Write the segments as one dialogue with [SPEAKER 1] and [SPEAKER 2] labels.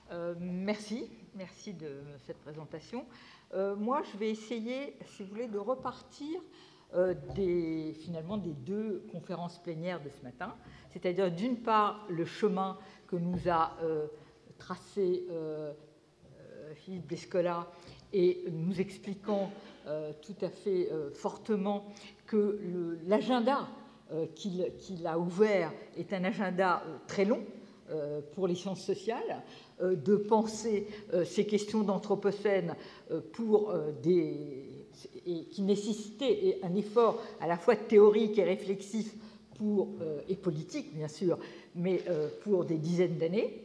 [SPEAKER 1] Merci de cette présentation. Moi, je vais essayer, si vous voulez, de repartir finalement des deux conférences plénières de ce matin, c'est-à-dire d'une part le chemin que nous a tracé Philippe Descola et nous expliquant tout à fait fortement que l'agenda qu'il a ouvert est un agenda très long pour les sciences sociales, de penser ces questions d'anthropocène et qui nécessitaient un effort à la fois théorique et réflexif et politique, bien sûr, mais pour des dizaines d'années.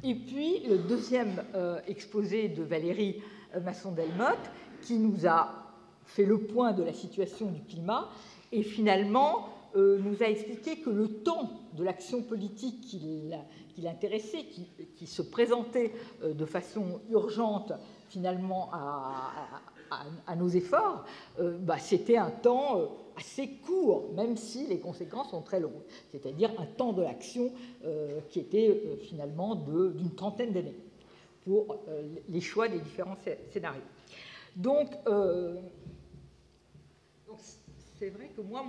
[SPEAKER 1] Et puis, le deuxième exposé de Valérie Masson-Delmotte, qui nous a fait le point de la situation du climat et finalement nous a expliqué que le temps de l'action politique qui l'intéressait, qui se présentait de façon urgente finalement à nos efforts, c'était un temps assez court, même si les conséquences sont très longues, c'est-à-dire un temps de l'action qui était finalement d'une trentaine d'années pour les choix des différents scénarios. Donc c'est vrai que moi,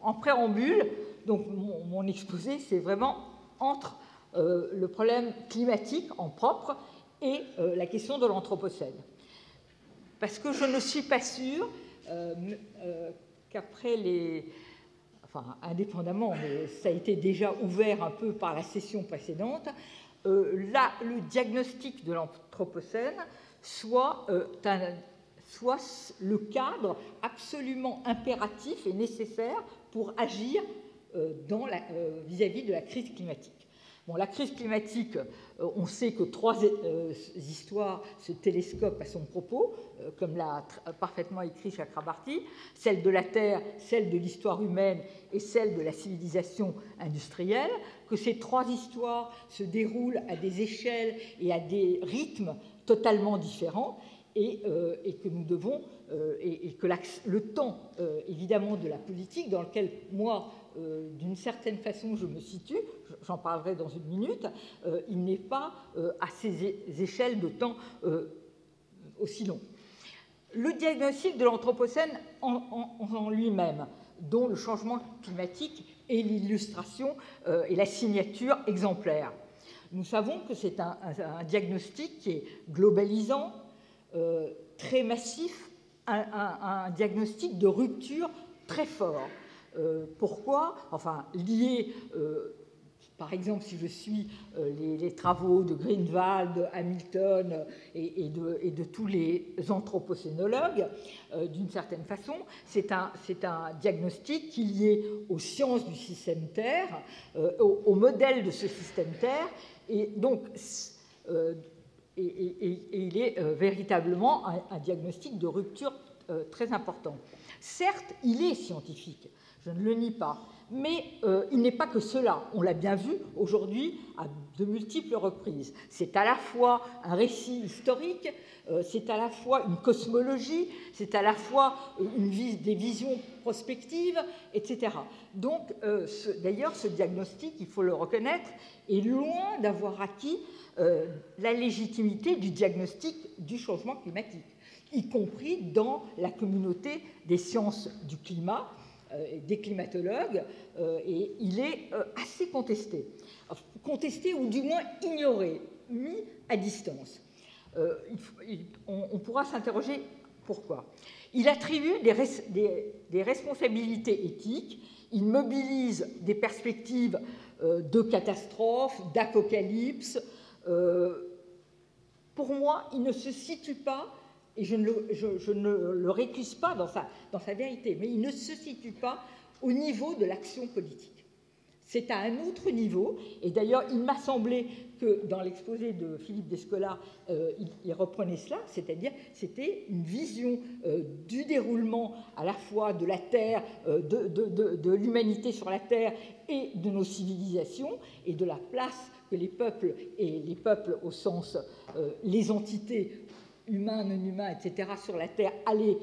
[SPEAKER 1] en préambule, donc mon exposé, c'est vraiment entre le problème climatique en propre et la question de l'anthropocène. Parce que je ne suis pas sûre qu'après enfin, indépendamment, mais ça a été déjà ouvert un peu par la session précédente, le diagnostic de l'anthropocène soit le cadre absolument impératif et nécessaire pour agir vis-à-vis de la crise climatique. Bon, la crise climatique, on sait que trois histoires se télescopent à son propos, comme l'a parfaitement écrit Chakrabarty, celle de la Terre, celle de l'histoire humaine et celle de la civilisation industrielle, que ces trois histoires se déroulent à des échelles et à des rythmes totalement différents, et que nous devons, et que le temps, évidemment, de la politique, dans lequel moi, d'une certaine façon, je me situe, j'en parlerai dans une minute, il n'est pas à ces échelles de temps aussi longues. Le diagnostic de l'anthropocène en lui-même, dont le changement climatique est l'illustration et la signature exemplaire. Nous savons que c'est un diagnostic qui est globalisant, très massif, un diagnostic de rupture très fort. Pourquoi? Enfin, lié, par exemple, si je suis les travaux de Greenwald, Hamilton et de tous les anthropocénologues, d'une certaine façon, c'est un diagnostic qui est lié aux sciences du système Terre, au modèle de ce système Terre, et donc il est véritablement un diagnostic de rupture très important. Certes, il est scientifique, je ne le nie pas, mais il n'est pas que cela. On l'a bien vu aujourd'hui à de multiples reprises. C'est à la fois un récit historique, c'est à la fois une cosmologie, c'est à la fois des visions prospectives, etc. Donc, d'ailleurs, ce diagnostic, il faut le reconnaître, est loin d'avoir acquis la légitimité du diagnostic du changement climatique, y compris dans la communauté des sciences du climat, des climatologues, et il est assez contesté. Contesté ou du moins ignoré, mis à distance. On pourra s'interroger pourquoi. Il attribue des responsabilités éthiques, il mobilise des perspectives de catastrophe, d'apocalypse. Pour moi, il ne se situe pas, et je ne le récuse pas dans sa vérité, mais il ne se situe pas au niveau de l'action politique. C'est à un autre niveau, et d'ailleurs, il m'a semblé que dans l'exposé de Philippe Descola, il reprenait cela, c'est-à-dire c'était une vision du déroulement à la fois de la Terre, de l'humanité sur la Terre et de nos civilisations, et de la place que les peuples, et les peuples au sens les entités humains, non humains, etc., sur la Terre, allaient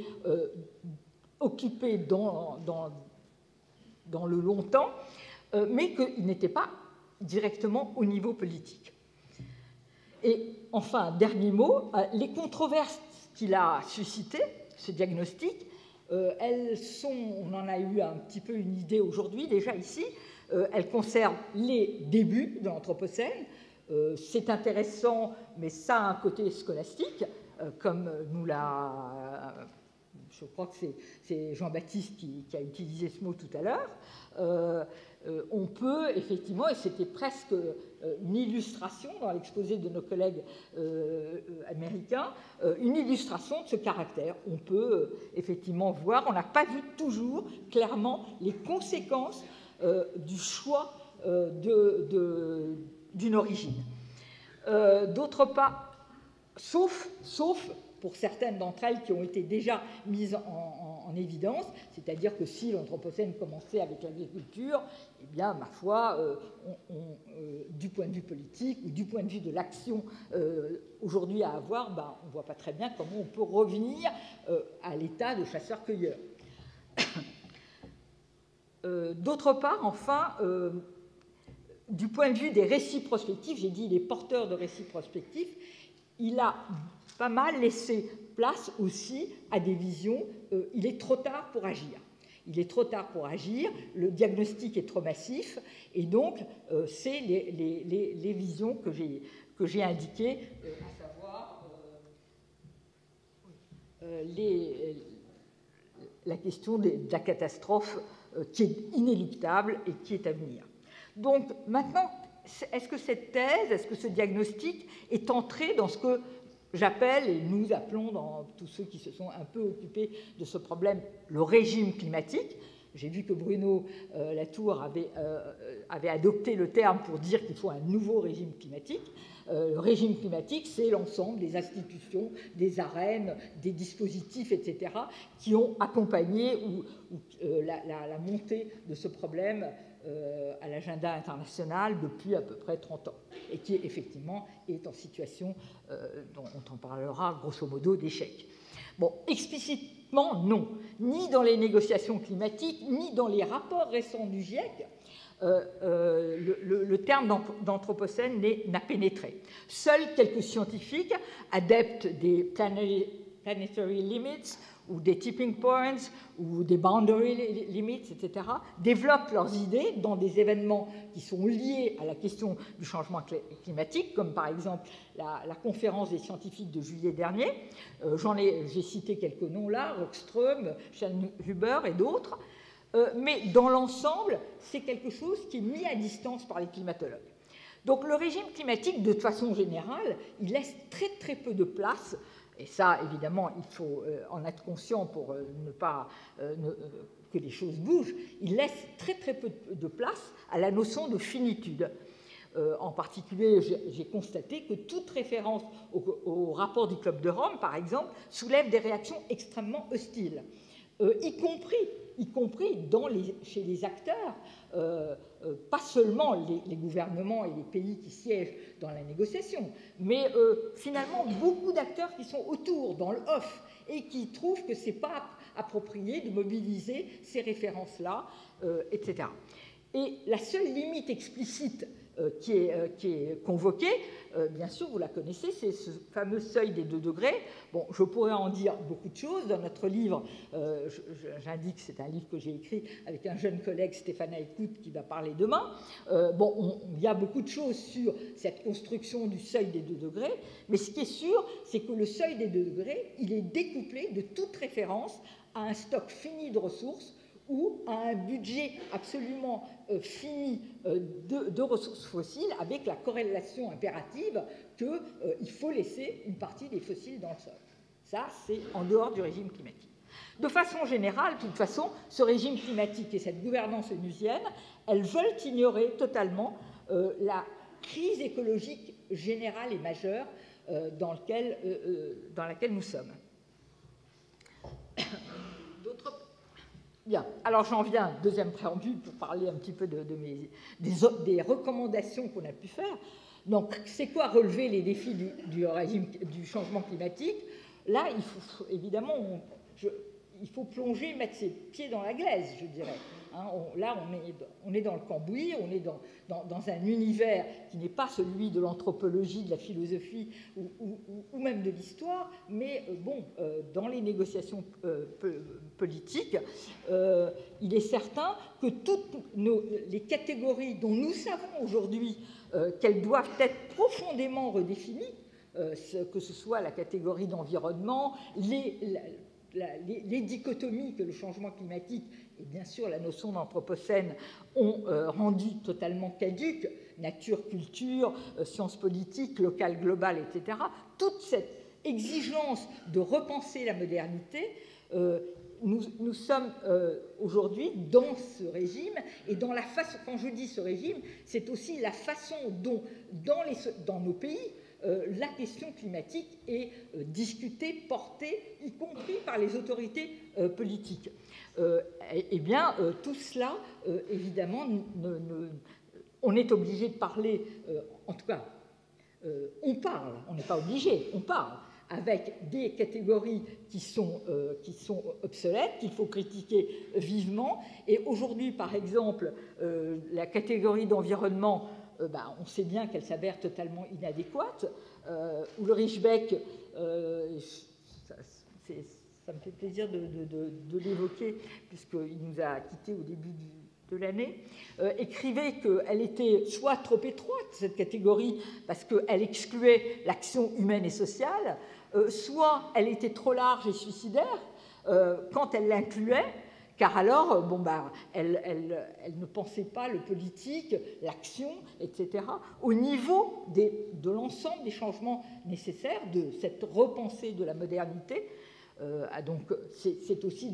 [SPEAKER 1] occuper dans le longtemps, mais qu'il n'était pas directement au niveau politique. Et enfin, dernier mot, les controverses qu'il a suscitées, ce diagnostic, elles sont, on en a eu un petit peu une idée aujourd'hui déjà ici, elles concernent les débuts de l'Anthropocène. C'est intéressant, mais ça a un côté scolastique, comme nous l'a... Je crois que c'est Jean-Baptiste qui a utilisé ce mot tout à l'heure. On peut effectivement, et c'était presque une illustration dans l'exposé de nos collègues américains, une illustration de ce caractère. On peut effectivement voir, on n'a pas vu toujours clairement les conséquences du choix d'une origine. D'autre part, sauf pour certaines d'entre elles qui ont été déjà mises en évidence, c'est-à-dire que si l'Anthropocène commençait avec l'agriculture, eh bien, ma foi, du point de vue politique ou du point de vue de l'action aujourd'hui à avoir, ben, on ne voit pas très bien comment on peut revenir à l'état de chasseur-cueilleur. D'autre part, enfin, du point de vue des récits prospectifs, j'ai dit les porteurs de récits prospectifs, il a pas mal laissé place aussi à des visions, il est trop tard pour agir. Il est trop tard pour agir, le diagnostic est trop massif, et donc c'est les visions que j'ai indiquées, à savoir la question de la catastrophe qui est inéluctable et qui est à venir. Donc maintenant, est-ce que cette thèse, est-ce que ce diagnostic est entré dans ce que j'appelle, et nous appelons, dans tous ceux qui se sont un peu occupés de ce problème, le régime climatique? J'ai vu que Bruno Latour avait adopté le terme pour dire qu'il faut un nouveau régime climatique. Le régime climatique, c'est l'ensemble des institutions, des arènes, des dispositifs, etc., qui ont accompagné la montée de ce problème à l'agenda international depuis à peu près 30 ans, et qui effectivement est en situation, dont on en parlera grosso modo, d'échec. Bon, explicitement, non. Ni dans les négociations climatiques, ni dans les rapports récents du GIEC, le terme d'anthropocène n'a pénétré. Seuls quelques scientifiques, adeptes des planetary limits, ou des tipping points, ou des boundary limits, etc., développent leurs idées dans des événements qui sont liés à la question du changement climatique, comme par exemple la conférence des scientifiques de juillet dernier. J'ai cité quelques noms là, Rockström, Schellnhuber et d'autres. Mais dans l'ensemble, c'est quelque chose qui est mis à distance par les climatologues. Donc le régime climatique, de façon générale, il laisse très très peu de place. Et ça, évidemment, il faut en être conscient pour ne pas que les choses bougent. Il laisse très très peu de place à la notion de finitude. En particulier, j'ai constaté que toute référence au rapport du Club de Rome, par exemple, soulève des réactions extrêmement hostiles, y compris chez les acteurs, pas seulement les gouvernements et les pays qui siègent dans la négociation, mais finalement beaucoup d'acteurs qui sont autour, dans le off, et qui trouvent que ce n'est pas approprié de mobiliser ces références-là, etc. Et la seule limite explicite qui est convoquée, bien sûr, vous la connaissez, c'est ce fameux seuil des 2 degrés. Bon, je pourrais en dire beaucoup de choses. Dans notre livre, j'indique que c'est un livre que j'ai écrit avec un jeune collègue, Stéphane Aïkout, qui va parler demain. Il y a beaucoup de choses sur cette construction du seuil des 2 degrés, mais ce qui est sûr, c'est que le seuil des 2 degrés, il est découplé de toute référence à un stock fini de ressources ou à un budget absolument fini de ressources fossiles, avec la corrélation impérative qu'il faut laisser une partie des fossiles dans le sol. Ça, c'est en dehors du régime climatique. De façon générale, de toute façon, ce régime climatique et cette gouvernance onusienne, elles veulent ignorer totalement la crise écologique générale et majeure dans laquelle nous sommes. Bien, alors j'en viens, deuxième préambule, pour parler un petit peu des recommandations qu'on a pu faire. Donc, c'est quoi relever les défis du changement climatique? Là, il faut évidemment, il faut plonger, mettre ses pieds dans la glaise, je dirais. Hein, là, on est dans le cambouis, on est dans un univers qui n'est pas celui de l'anthropologie, de la philosophie ou même de l'histoire, mais dans les négociations politiques, il est certain que toutes les catégories dont nous savons aujourd'hui qu'elles doivent être profondément redéfinies, que ce soit la catégorie d'environnement, les dichotomies que le changement climatique et bien sûr la notion d'anthropocène ont rendu totalement caduques, nature, culture, sciences politiques, locales, globales, etc. Toute cette exigence de repenser la modernité, nous sommes aujourd'hui dans ce régime, et dans la façon, quand je dis ce régime, c'est aussi la façon dont dans nos pays, la question climatique est discutée, portée, y compris par les autorités politiques. Eh bien, tout cela, évidemment, on est obligé de parler, en tout cas, on parle, on n'est pas obligé, on parle, avec des catégories qui sont obsolètes, qu'il faut critiquer vivement. Et aujourd'hui, par exemple, la catégorie d'environnement, on sait bien qu'elle s'avère totalement inadéquate. Ulrich Beck, ça me fait plaisir de l'évoquer, puisqu'il nous a quittés au début de l'année, écrivait qu'elle était soit trop étroite, cette catégorie, parce qu'elle excluait l'action humaine et sociale, soit elle était trop large et suicidaire quand elle l'incluait, car alors, elle ne pensait pas le politique, l'action, etc., au niveau de l'ensemble des changements nécessaires, de cette repensée de la modernité. Donc, c'est aussi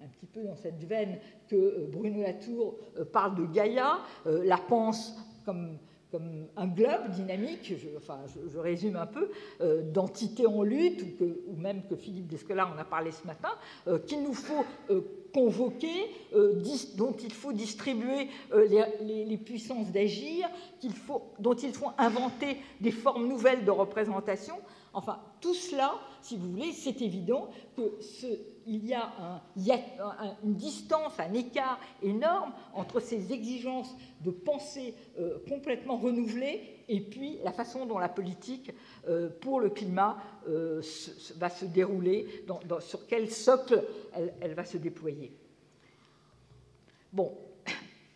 [SPEAKER 1] un petit peu dans cette veine que Bruno Latour parle de Gaïa, la pense comme un globe dynamique, je résume un peu, d'entité en lutte, ou même que Philippe Descola en a parlé ce matin, qu'il nous faut convoquer, dont il faut distribuer les puissances d'agir, dont il faut inventer des formes nouvelles de représentation. Enfin, tout cela, si vous voulez, c'est évident qu'il y a une distance, un écart énorme entre ces exigences de pensée complètement renouvelées et puis la façon dont la politique pour le climat va se dérouler, sur quel socle elle va se déployer. Bon.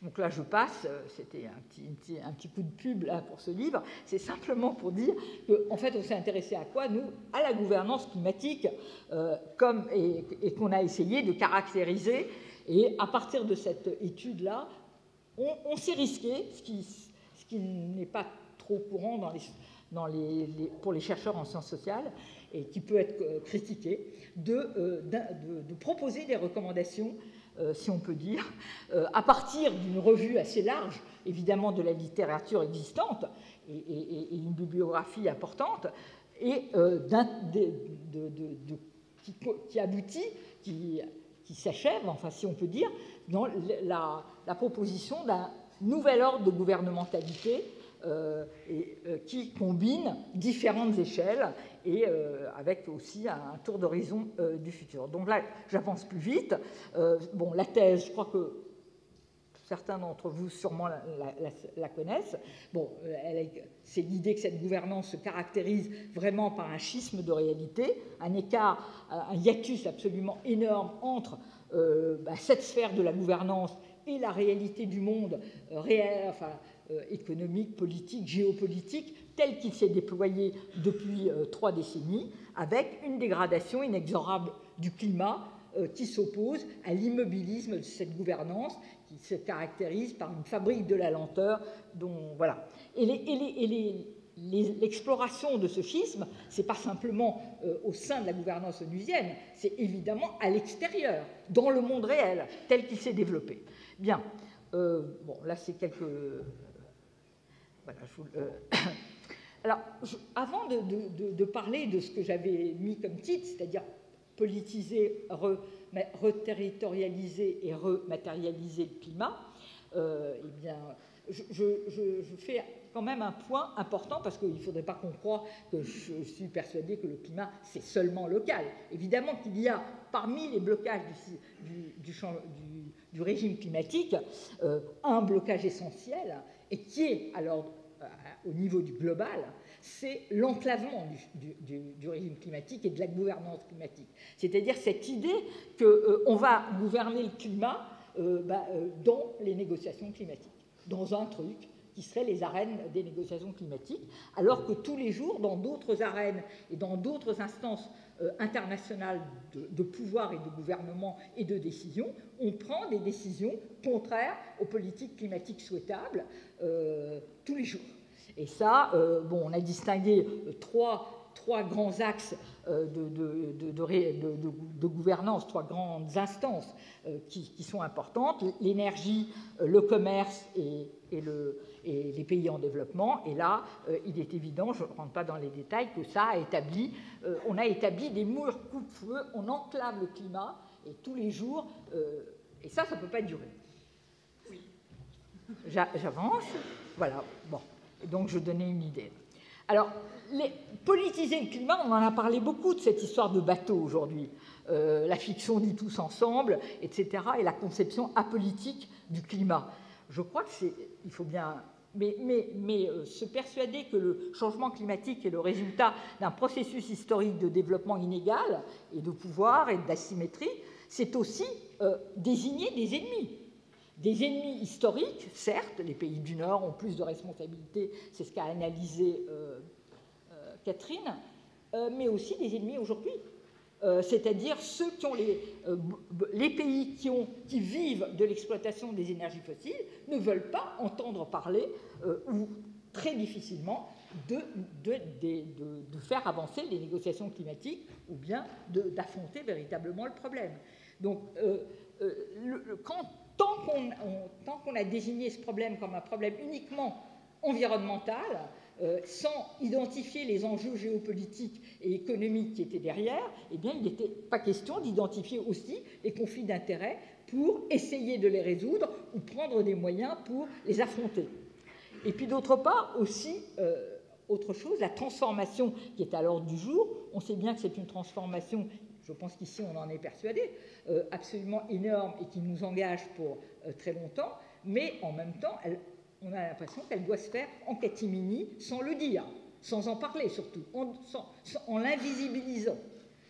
[SPEAKER 1] Donc là, je passe, c'était un petit coup de pub là, pour ce livre, c'est simplement pour dire qu'en fait, on s'est intéressé à quoi, nous? À la gouvernance climatique, et qu'on a essayé de caractériser, et à partir de cette étude-là, on s'est risqué, ce qui n'est pas trop courant pour les chercheurs en sciences sociales, et qui peut être critiqué, de proposer des recommandations, si on peut dire, à partir d'une revue assez large, évidemment de la littérature existante et une bibliographie importante, et qui aboutit, qui s'achève, enfin si on peut dire, dans la proposition d'un nouvel ordre de gouvernementalité qui combine différentes échelles et avec aussi un tour d'horizon du futur. Donc là, j'avance plus vite. La thèse, je crois que certains d'entre vous sûrement la connaissent. C'est l'idée que cette gouvernance se caractérise vraiment par un schisme de réalité, un écart, un hiatus absolument énorme entre cette sphère de la gouvernance et la réalité du monde réel, économique, politique, géopolitique, tel qu'il s'est déployé depuis 3 décennies, avec une dégradation inexorable du climat qui s'oppose à l'immobilisme de cette gouvernance qui se caractérise par une fabrique de la lenteur. L'exploration de ce schisme, ce n'est pas simplement au sein de la gouvernance onusienne, c'est évidemment à l'extérieur, dans le monde réel, tel qu'il s'est développé. Bien, là c'est quelques... Voilà, Alors, avant de parler de ce que j'avais mis comme titre, c'est-à-dire politiser, reterritorialiser et rematérialiser le climat, je fais quand même un point important, parce qu'il ne faudrait pas qu'on croie que je suis persuadé que le climat, c'est seulement local. Évidemment qu'il y a, parmi les blocages du régime climatique, un blocage essentiel, et qui est alors au niveau du global, c'est l'enclavement du régime climatique et de la gouvernance climatique. C'est-à-dire cette idée qu'on va gouverner le climat dans les négociations climatiques, dans un truc qui serait les arènes des négociations climatiques, alors que tous les jours, dans d'autres arènes et dans d'autres instances internationales de pouvoir et de gouvernement et de décision, on prend des décisions contraires aux politiques climatiques souhaitables tous les jours. Et ça, on a distingué trois grands axes de gouvernance, trois grandes instances qui sont importantes, l'énergie, le commerce et les pays en développement. Et là, il est évident, je ne rentre pas dans les détails, que ça a établi, on a établi des murs coupe-feu, on enclave le climat, et tous les jours, et ça ne peut pas durer. Oui. J'avance, voilà, bon. Donc, je donnais une idée. Alors, politiser le climat, on en a parlé beaucoup de cette histoire de bateau aujourd'hui. La fiction dit tous ensemble, etc., et la conception apolitique du climat. Je crois il faut bien... Mais se persuader que le changement climatique est le résultat d'un processus historique de développement inégal et de pouvoir et d'asymétrie, c'est aussi désigner des ennemis. Des ennemis historiques, certes, les pays du Nord ont plus de responsabilités, c'est ce qu'a analysé Catherine, mais aussi des ennemis aujourd'hui. C'est-à-dire ceux qui ont les pays qui vivent de l'exploitation des énergies fossiles ne veulent pas entendre parler, ou très difficilement, de faire avancer les négociations climatiques ou bien d'affronter véritablement le problème. Donc, tant qu'on a désigné ce problème comme un problème uniquement environnemental, sans identifier les enjeux géopolitiques et économiques qui étaient derrière, eh bien, il n'était pas question d'identifier aussi les conflits d'intérêts pour essayer de les résoudre ou prendre des moyens pour les affronter. Et puis d'autre part aussi, autre chose, la transformation qui est à l'ordre du jour. On sait bien que c'est une transformation, je pense qu'ici on en est persuadé, absolument énorme et qui nous engage pour très longtemps, mais en même temps, on a l'impression qu'elle doit se faire en catimini, sans le dire, sans en parler surtout, en l'invisibilisant.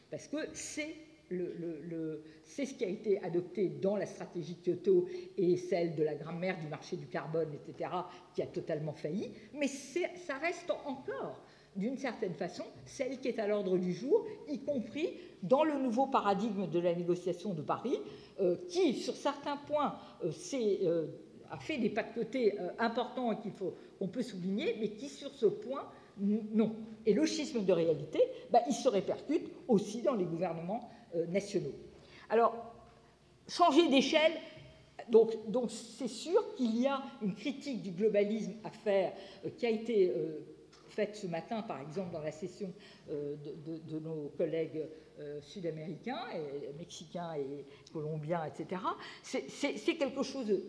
[SPEAKER 1] Parce que c'est ce qui a été adopté dans la stratégie Kyoto et celle de la grammaire du marché du carbone, etc., qui a totalement failli, mais ça reste encore, d'une certaine façon, celle qui est à l'ordre du jour, y compris dans le nouveau paradigme de la négociation de Paris, qui, sur certains points, a fait des pas de côté importants et qu'on peut souligner, mais qui, sur ce point, non. Et le schisme de réalité, il se répercute aussi dans les gouvernements nationaux. Alors, changer d'échelle, donc c'est sûr qu'il y a une critique du globalisme à faire qui a été faite ce matin, par exemple, dans la session de nos collègues sud-américains, et mexicains et colombiens, etc. C'est quelque chose de...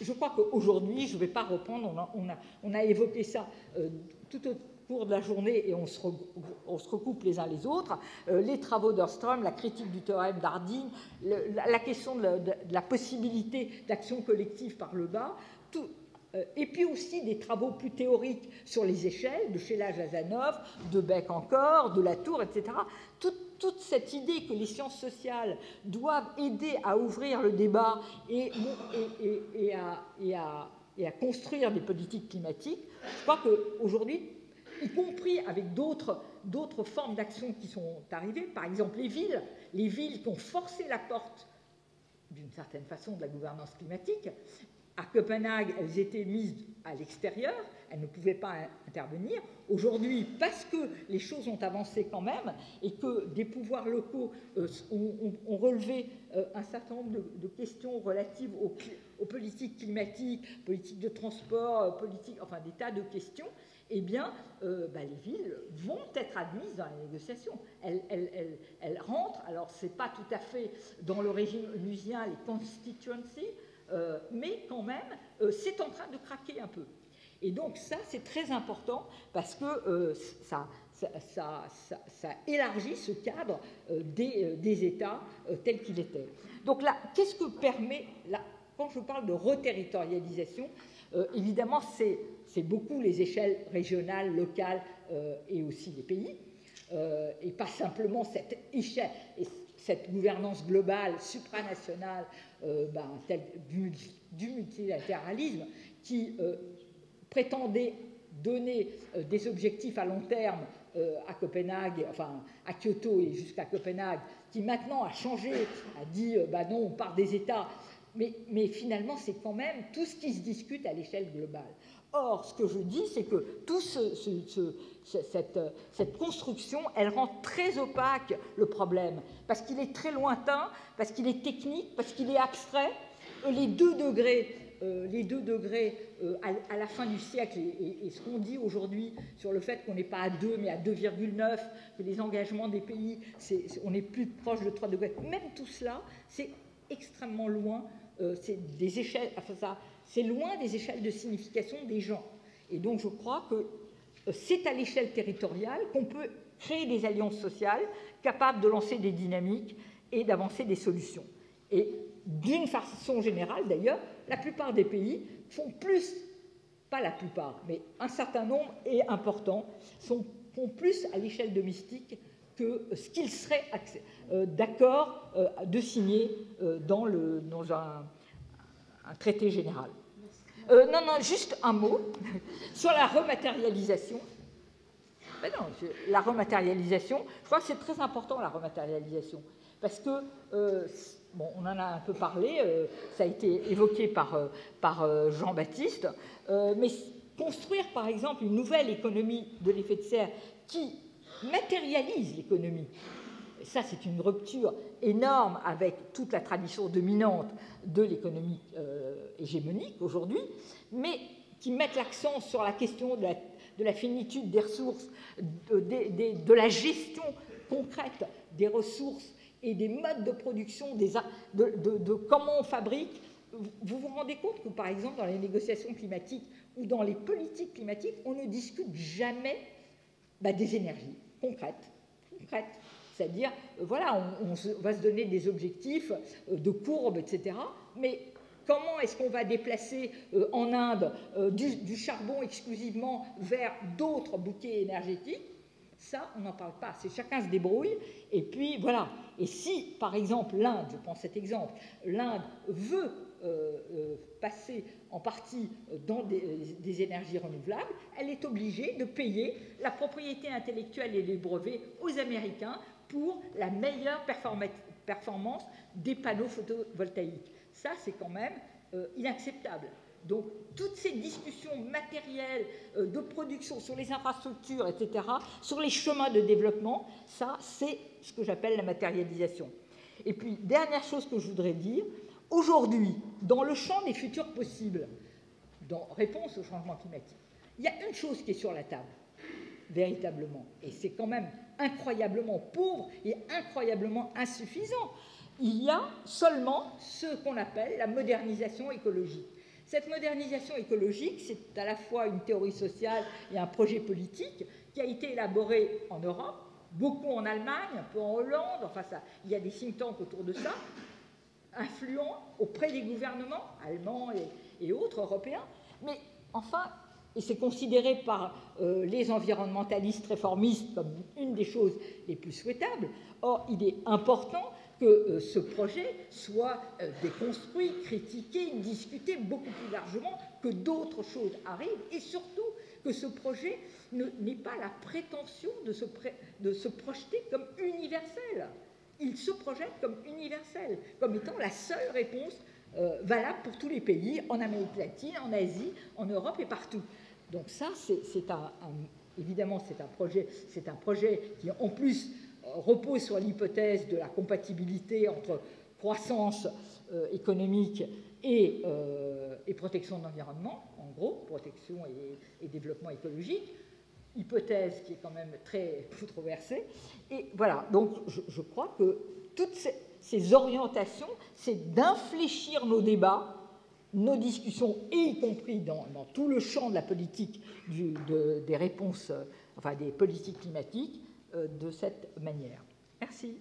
[SPEAKER 1] Je crois qu'aujourd'hui, je ne vais pas reprendre, on a évoqué ça tout au cours de la journée et on se recoupe les uns les autres, les travaux d'Ostrom, la critique du théorème d'Harding, la question de la possibilité d'action collective par le bas, et puis aussi des travaux plus théoriques sur les échelles, de Sheila-Jazanov, de Beck encore, de Latour, etc. Toute cette idée que les sciences sociales doivent aider à ouvrir le débat et à construire des politiques climatiques, je crois qu'aujourd'hui, y compris avec d'autres formes d'action qui sont arrivées, par exemple les villes qui ont forcé la porte, d'une certaine façon, de la gouvernance climatique. À Copenhague, elles étaient mises à l'extérieur, elles ne pouvaient pas intervenir. Aujourd'hui, parce que les choses ont avancé quand même et que des pouvoirs locaux ont relevé un certain nombre de questions relatives aux politiques climatiques, politiques de transport, enfin des tas de questions, eh bien, les villes vont être admises dans la négociation. Elles rentrent, alors ce n'est pas tout à fait dans le régime onusien, les constituencies, mais quand même, c'est en train de craquer un peu. Et donc ça, c'est très important parce que ça élargit ce cadre des États tels qu'il était. Donc là, qu'est-ce que permet, là, quand je parle de reterritorialisation, évidemment, c'est beaucoup les échelles régionales, locales et aussi les pays, et pas simplement cette échelle, cette gouvernance globale, supranationale, du multilatéralisme qui prétendait donner des objectifs à long terme à Copenhague, enfin à Kyoto et jusqu'à Copenhague, qui maintenant a changé, a dit non, on part des États, mais finalement c'est quand même tout ce qui se discute à l'échelle globale. Or, ce que je dis, c'est que toute cette construction, elle rend très opaque le problème, parce qu'il est très lointain, parce qu'il est technique, parce qu'il est abstrait. Les 2 degrés à la fin du siècle, et ce qu'on dit aujourd'hui sur le fait qu'on n'est pas à 2, mais à 2,9, que les engagements des pays, on est plus proche de 3 degrés, même tout cela, c'est extrêmement loin, c'est des échelles, enfin ça, c'est loin des échelles de signification des gens. Et donc je crois que c'est à l'échelle territoriale qu'on peut créer des alliances sociales capables de lancer des dynamiques et d'avancer des solutions. Et d'une façon générale, d'ailleurs, la plupart des pays font plus, pas la plupart, mais un certain nombre et important, font plus à l'échelle domestique que ce qu'ils seraient d'accord de signer dans un traité général. Non, juste un mot sur la rematérialisation. La rematérialisation, je crois que c'est très important, la rematérialisation, parce que, on en a un peu parlé, ça a été évoqué par Jean-Baptiste, mais construire, par exemple, une nouvelle économie de l'effet de serre qui matérialise l'économie, ça, c'est une rupture énorme avec toute la tradition dominante de l'économie hégémonique aujourd'hui, mais qui met l'accent sur la question de la finitude des ressources, de la gestion concrète des ressources et des modes de production, de comment on fabrique. Vous vous rendez compte que, par exemple, dans les négociations climatiques ou dans les politiques climatiques, on ne discute jamais des énergies concrètes. C'est-à-dire, voilà, on va se donner des objectifs de courbes, etc. Mais comment est-ce qu'on va déplacer en Inde du charbon exclusivement vers d'autres bouquets énergétiques? Ça, on n'en parle pas. C'est chacun se débrouille. Et puis, voilà. Et si, par exemple, l'Inde, je prends cet exemple, l'Inde veut passer en partie dans des énergies renouvelables, elle est obligée de payer la propriété intellectuelle et les brevets aux Américains pour la meilleure performance des panneaux photovoltaïques. Ça, c'est quand même inacceptable. Donc, toutes ces discussions matérielles de production sur les infrastructures, etc., sur les chemins de développement, ça, c'est ce que j'appelle la matérialisation. Et puis, dernière chose que je voudrais dire, aujourd'hui, dans le champ des futurs possibles, dans réponse au changement climatique, il y a une chose qui est sur la table, véritablement, et c'est quand même incroyablement pauvre et incroyablement insuffisant. Il y a seulement ce qu'on appelle la modernisation écologique. Cette modernisation écologique, c'est à la fois une théorie sociale et un projet politique qui a été élaboré en Europe, beaucoup en Allemagne, un peu en Hollande, enfin ça, il y a des think tanks autour de ça, influents auprès des gouvernements allemands et autres européens, mais enfin, et c'est considéré par les environnementalistes réformistes comme une des choses les plus souhaitables. Or, il est important que ce projet soit déconstruit, critiqué, discuté beaucoup plus largement, que d'autres choses arrivent, et surtout que ce projet n'ait pas la prétention de se projeter comme universel. Il se projette comme universel, comme étant la seule réponse valable pour tous les pays, en Amérique latine, en Asie, en Europe et partout. Donc ça, évidemment, c'est un projet qui, en plus, repose sur l'hypothèse de la compatibilité entre croissance économique et protection de l'environnement, en gros, protection et développement écologique, hypothèse qui est quand même très controversée. Et voilà, donc je crois que toutes ces orientations, c'est d'infléchir nos débats, nos discussions, et y compris dans tout le champ de la politique des réponses, enfin des politiques climatiques, de cette manière. Merci.